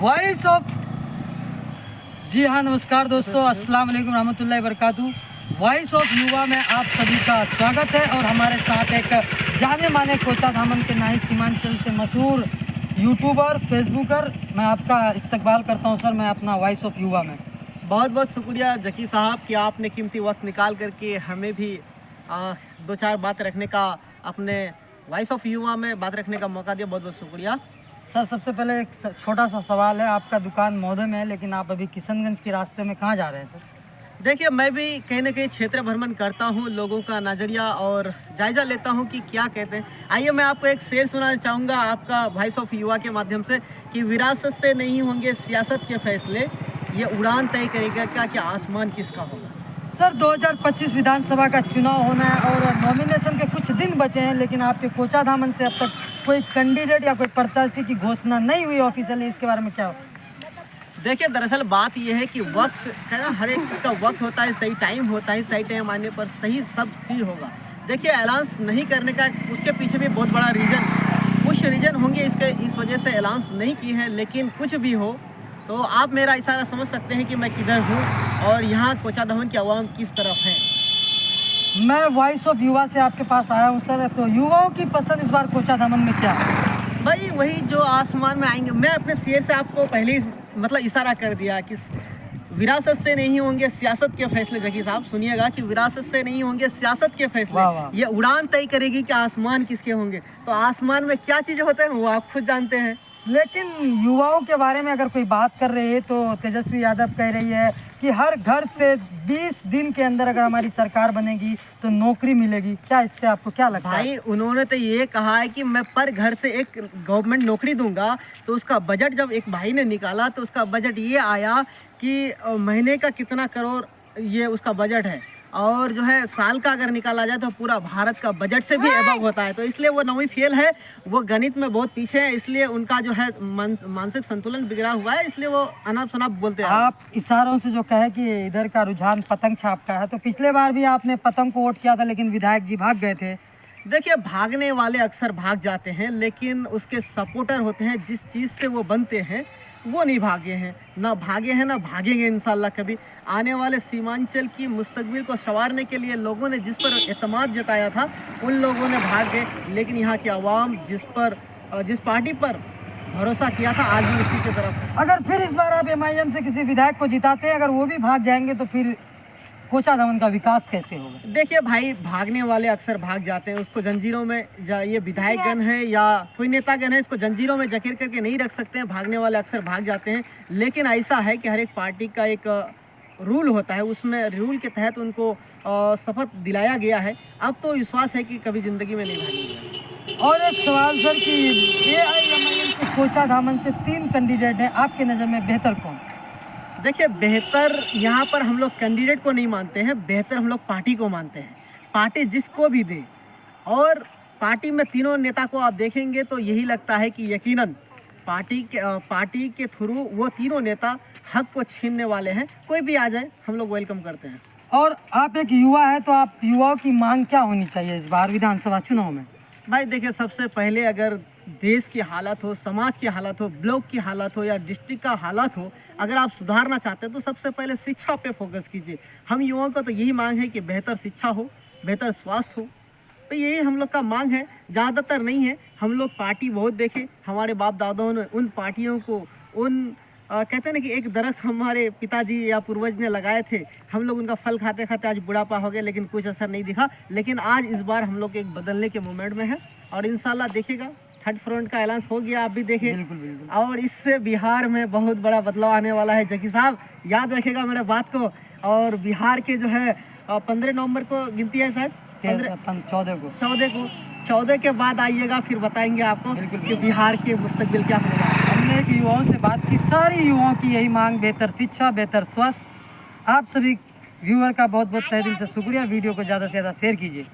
Voice of जी हाँ, नमस्कार दोस्तों, अस्सलाम वालेकुम रहमतुल्लाहि वबरकातुहू। वॉइस ऑफ युवा में आप सभी का स्वागत है और हमारे साथ एक जाने माने कोचा धामन के नाई सीमांचल से मशहूर यूट्यूबर, फेसबुकर, मैं आपका इस्तकबाल करता हूँ सर, मैं अपना वॉइस ऑफ युवा में। बहुत बहुत शुक्रिया जकी साहब कि आपने कीमती वक्त निकाल करके हमें भी दो चार बात रखने का, अपने वॉइस ऑफ युवा में बात रखने का मौका दिया। बहुत बहुत शुक्रिया सर। सबसे पहले एक छोटा सा सवाल है, आपका दुकान महोदय में है लेकिन आप अभी किशनगंज के रास्ते में कहाँ जा रहे हैं सर? देखिए, मैं भी कहीं ना कहीं क्षेत्र भ्रमण करता हूँ, लोगों का नज़रिया और जायज़ा लेता हूँ कि क्या कहते हैं। आइए मैं आपको एक शेर सुनाना चाहूँगा आपका वॉइस ऑफ युवा के माध्यम से कि विरासत से नहीं होंगे सियासत के फैसले, ये उड़ान तय करेगा कि आसमान किसका होगा। सर 2025 विधानसभा का चुनाव होना है और नॉमिनेशन के कुछ दिन बचे हैं, लेकिन आपके कोचा धामन से अब तक कोई कैंडिडेट या कोई प्रत्याशी की घोषणा नहीं हुई ऑफिशियली, इसके बारे में क्या हो? देखिए, दरअसल बात यह है कि वक्त है, हर एक चीज़ का वक्त होता है, सही टाइम होता है, सही टाइम आने पर सही सब चीज़ होगा। देखिए, अनाउंस नहीं करने का उसके पीछे भी बहुत बड़ा कुछ रीज़न होंगे इस वजह से अनाउंस नहीं की है। लेकिन कुछ भी हो तो आप मेरा इशारा समझ सकते हैं कि मैं किधर हूँ और यहाँ कोचा धामन की आवाम किस तरफ है। मैं वॉइस ऑफ युवा से आपके पास आया हूँ सर, तो युवाओं की पसंद इस बार कोचा धामन में क्या है? भाई वही जो आसमान में आएंगे। मैं अपने शेर से आपको पहले ही मतलब इशारा कर दिया कि विरासत से नहीं होंगे सियासत के फैसले। जकी साहब सुनिएगा कि विरासत से नहीं होंगे सियासत के फैसले, वाह वाह। ये उड़ान तय करेगी कि आसमान किसके होंगे। तो आसमान में क्या चीज़ होते हैं वो आप खुद जानते हैं। लेकिन युवाओं के बारे में अगर कोई बात कर रही है तो तेजस्वी यादव कह रही है कि हर घर से 20 दिन के अंदर अगर हमारी सरकार बनेगी तो नौकरी मिलेगी। क्या इससे आपको क्या लगता है? भाई उन्होंने तो ये कहा है कि मैं पर घर से एक गवर्नमेंट नौकरी दूंगा। तो उसका बजट जब एक भाई ने निकाला तो उसका बजट ये आया कि महीने का कितना करोड़ ये उसका बजट है, और जो है साल का अगर निकाला जाए तो पूरा भारत का बजट से भी एबव होता है। तो इसलिए वो नौवीं फेल है, वो गणित में बहुत पीछे है, इसलिए उनका जो है मानसिक संतुलन बिगड़ा हुआ है, इसलिए वो अनाप शनाप बोलते हैं। आप इशारों से जो कहे कि इधर का रुझान पतंग छाप का है, तो पिछले बार भी आपने पतंग को वोट किया था लेकिन विधायक जी भाग गए थे। देखिए, भागने वाले अक्सर भाग जाते हैं, लेकिन उसके सपोर्टर होते हैं, जिस चीज़ से वो बनते हैं वो नहीं भागे हैं, ना भागे हैं ना भागेंगे इंशाल्लाह कभी। आने वाले सीमांचल की मुस्तकबिल को संवारने के लिए लोगों ने जिस पर एतमाद जताया था उन लोगों ने भाग गए, लेकिन यहाँ की आवाम जिस पार्टी पर भरोसा किया था आज भी उसी की तरफ है। अगर फिर इस बार आप MIM से किसी विधायक को जिताते हैं, अगर वो भी भाग जाएंगे तो फिर कोचा धामन का विकास कैसे होगा? देखिए भाई, भागने वाले अक्सर भाग जाते हैं, उसको जंजीरों में, ये विधायकगण है या कोई नेतागण है, इसको जंजीरों में जकेर करके नहीं रख सकते हैं। भागने वाले अक्सर भाग जाते हैं, लेकिन ऐसा है कि हर एक पार्टी का एक रूल होता है, उसमें रूल के तहत उनको शपथ दिलाया गया है। अब तो विश्वास है कि कभी ज़िंदगी में नहीं भागेंगे। और एक सवाल सर कि AIMIM के कोचा धामन से 3 कैंडिडेट हैं, आपके नज़र में बेहतर कौन? देखिए, बेहतर यहाँ पर हम लोग कैंडिडेट को नहीं मानते हैं, बेहतर हम लोग पार्टी को मानते हैं। पार्टी जिसको भी दे, और पार्टी में तीनों नेता को आप देखेंगे तो यही लगता है कि यकीनन पार्टी के थ्रू वो तीनों नेता हक को छीनने वाले हैं। कोई भी आ जाए हम लोग वेलकम करते हैं। और आप एक युवा है तो आप युवाओं की मांग क्या होनी चाहिए इस बार विधानसभा चुनाव में? भाई देखिए, सबसे पहले अगर देश की हालत हो, समाज की हालत हो, ब्लॉक की हालत हो या डिस्ट्रिक्ट का हालत हो, अगर आप सुधारना चाहते हैं तो सबसे पहले शिक्षा पे फोकस कीजिए। हम युवाओं का तो यही मांग है कि बेहतर शिक्षा हो, बेहतर स्वास्थ्य हो, तो यही हम लोग का मांग है, ज़्यादातर नहीं है। हम लोग पार्टी बहुत देखे, हमारे बाप दादाओं ने उन पार्टियों को कहते हैं ना कि एक दरख्त हमारे पिताजी या पूर्वज ने लगाए थे, हम लोग उनका फल खाते खाते आज बुढ़ापा हो गया लेकिन कुछ असर नहीं दिखा। लेकिन आज इस बार हम लोग एक बदलने के मोमेंट में है और इंशाल्लाह देखिएगा थर्ड फ्रंट का ऐलान हो गया, आप भी देखिए। बिल्कुल बिल्कुल। और इससे बिहार में बहुत बड़ा बदलाव आने वाला है। जकी साहब याद रखेगा मेरे बात को। और बिहार के जो है 15 नवंबर को गिनती है, शायद 14 के बाद आइएगा, फिर बताएंगे आपको कि बिहार के मुस्तकबिल क्या होगा। हमने एक युवाओं से बात की, सारी युवाओं की यही मांग, बेहतर शिक्षा, बेहतर स्वास्थ्य। आप सभी व्यूअर का बहुत बहुत तहे दिल से शुक्रिया। वीडियो को ज़्यादा से ज़्यादा शेयर कीजिए।